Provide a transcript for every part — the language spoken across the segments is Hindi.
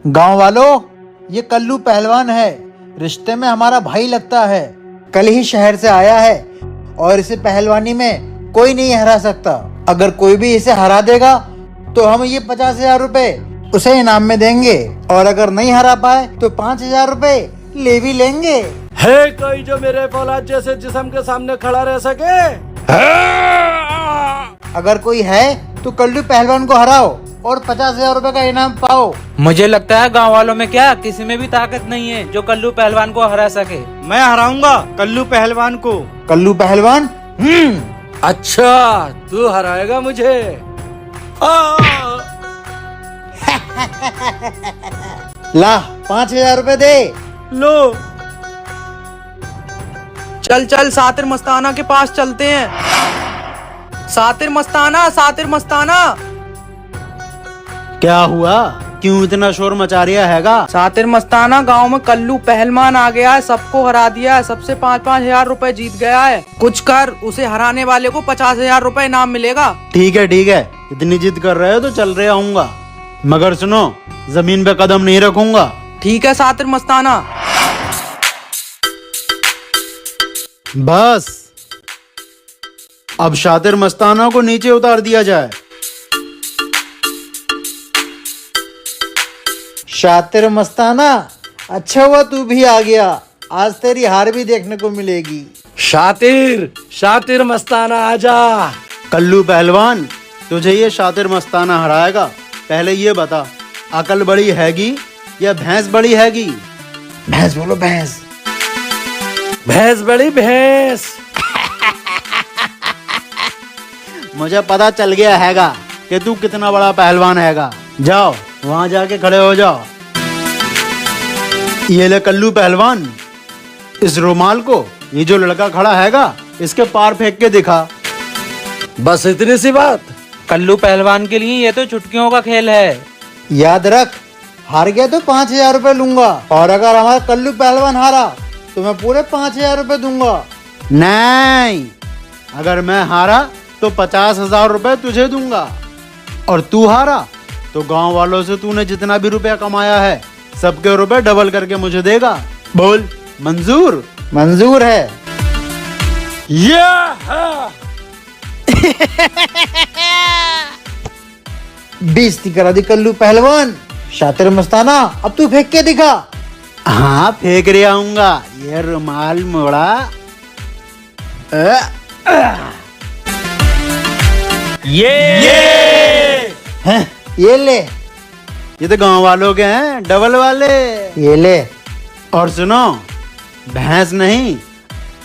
गांव वालों, ये कल्लू पहलवान है, रिश्ते में हमारा भाई लगता है। कल ही शहर से आया है और इसे पहलवानी में कोई नहीं हरा सकता। अगर कोई भी इसे हरा देगा तो हम ये 50,000 रुपए उसे इनाम में देंगे, और अगर नहीं हरा पाए तो 5,000 रुपए ले भी लेंगे। है कोई जो मेरे फौलाद जैसे जिस्म के सामने खड़ा रह सके? अगर कोई है तो कल्लू पहलवान को हराओ और 50,000 रुपए का इनाम पाओ। मुझे लगता है गांव वालों में क्या किसी में भी ताकत नहीं है जो कल्लू पहलवान को हरा सके। मैं हराऊंगा कल्लू पहलवान को। कल्लू पहलवान? अच्छा, तू हराएगा मुझे? ला 5,000 रुपए दे। लो। चल चल सातिर मस्ताना के पास चलते हैं। सातिर मस्ताना, सातिर मस्ताना। क्या हुआ? क्यों इतना शोर मचा रिया हैगा? सातिर मस्ताना, गांव में कल्लू पहलवान आ गया है, सबको हरा दिया है, सबसे 5,000 रुपए जीत गया है। कुछ कर, उसे हराने वाले को 50,000 रुपए इनाम मिलेगा। ठीक है, इतनी जिद कर रहे हो तो चल रहे आऊंगा, मगर सुनो, जमीन पे कदम नहीं रखूंगा। ठीक है सातिर मस्ताना। बस अब शातिर मस्ताना को नीचे उतार दिया जाए। शातिर मस्ताना, अच्छा हुआ तू भी आ गया, आज तेरी हार भी देखने को मिलेगी। शातिर मस्ताना आजा। कल्लू पहलवान, तुझे ये शातिर मस्ताना हराएगा। पहले ये बता, अकल बड़ी हैगी या भैंस बड़ी हैगी? भैंस बोलो, भैंस। भैंस बड़ी भैंस। मुझे पता चल गया हैगा कि तू कितना बड़ा पहलवान हैगा। जाओ वहां जाके खड़े हो जाओ। ये ले कल्लू पहलवान, इस रुमाल को ये जो लड़का खड़ा हैगा इसके पार फेंक के दिखा। बस इतनी सी बात? कल्लू पहलवान के लिए ये तो चुटकियों का खेल है। याद रख, हार गया तो 5,000 रुपए लूंगा, और अगर हमारा कल्लू पहलवान हारा तो मैं पूरे 5,000 रुपए दूंगा। नहीं, अगर मैं हारा तो 50,000 रुपए तुझे दूंगा, और तू हारा तो गांव वालों से तूने जितना भी रुपया कमाया है सबके रुपए डबल करके मुझे देगा। बोल, मंजूर? मंजूर है। बेइज्जती करा दी कल्लू पहलवान। शातिर मस्ताना, अब तू फेंक के दिखा। हाँ, फेंक रहा आऊंगा। ये रुमाल मोड़ा। हैं, ये ले। ये तो गांव वालों के हैं, डबल वाले। ये ले। और सुनो, भैंस नहीं,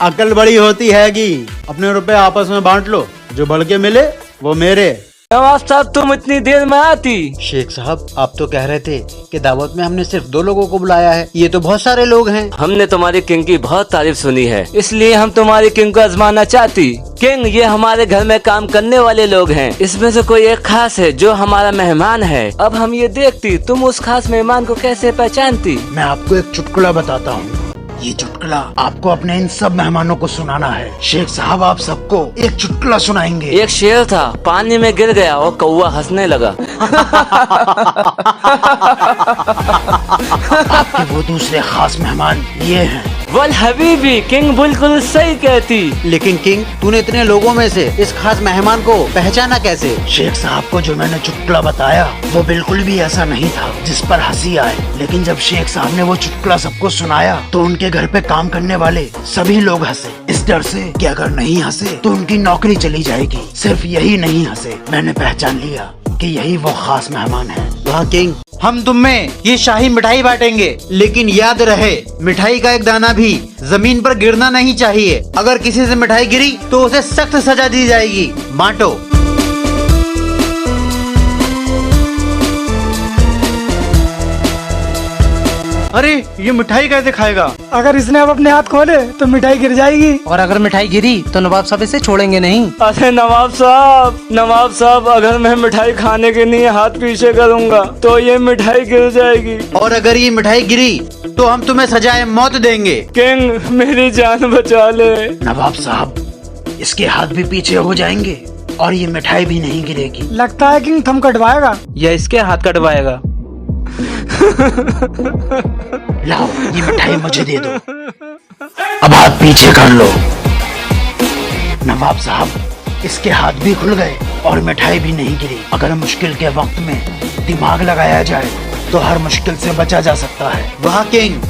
अकल बड़ी होती हैगी। अपने रुपए आपस में बांट लो, जो बढ़ के मिले वो मेरे। नवाब साहब, तुम इतनी देर में आती? शेख साहब, आप तो कह रहे थे कि दावत में हमने सिर्फ 2 लोगों को बुलाया है, ये तो बहुत सारे लोग हैं। हमने तुम्हारी किंग की बहुत तारीफ सुनी है, इसलिए हम तुम्हारी किंग को आजमाना चाहती। किंग, ये हमारे घर में काम करने वाले लोग हैं, इसमें से कोई एक खास है जो हमारा मेहमान है। अब हम ये देखती, तुम उस खास मेहमान को कैसे पहचानती? मैं आपको एक चुटकुला बताता हूँ। ये चुटकुला आपको अपने इन सब मेहमानों को सुनाना है। शेख साहब, आप सबको एक चुटकुला सुनाएंगे। एक शेर था, पानी में गिर गया और कौवा हंसने लगा। आपके वो दूसरे खास मेहमान ये हैं। वल हबीबी, किंग बिल्कुल सही कहती। लेकिन किंग, तूने इतने लोगों में से इस खास मेहमान को पहचाना कैसे? शेख साहब को जो मैंने चुटकुला बताया वो बिल्कुल भी ऐसा नहीं था जिस पर हंसी आए। लेकिन जब शेख साहब ने वो चुटकुला सबको सुनाया तो उनके घर पे काम करने वाले सभी लोग हंसे, इस डर से कि अगर नहीं हंसे तो उनकी नौकरी चली जाएगी। सिर्फ यही नहीं हंसे, मैंने पहचान लिया कि यही वो खास मेहमान है। वाह किंग, हम तुम में ये शाही मिठाई बांटेंगे, लेकिन याद रहे, मिठाई का एक दाना भी जमीन पर गिरना नहीं चाहिए। अगर किसी से मिठाई गिरी तो उसे सख्त सजा दी जाएगी। बांटो। अरे, ये मिठाई कैसे खाएगा? अगर इसने अब अपने हाथ खोले तो मिठाई गिर जाएगी। और अगर मिठाई गिरी तो नवाब साहब इसे छोड़ेंगे नहीं। अरे नवाब साहब, अगर मैं मिठाई खाने के लिए हाथ पीछे करूंगा तो ये मिठाई गिर जाएगी। और अगर ये मिठाई गिरी तो हम तुम्हें सजाए मौत देंगे। किंग, मेरी जान बचा ले। नवाब साहब, इसके हाथ भी पीछे हो जाएंगे और ये मिठाई भी नहीं गिरेगी। लगता है किंग थम कटवाएगा या इसके हाथ कटवाएगा। लाओ ये मिठाई मुझे दे दो। अब हाथ पीछे कर लो। नवाब साहब इसके हाथ भी खुल गए और मिठाई भी नहीं गिरी। अगर मुश्किल के वक्त में दिमाग लगाया जाए तो हर मुश्किल से बचा जा सकता है। वाह किंग,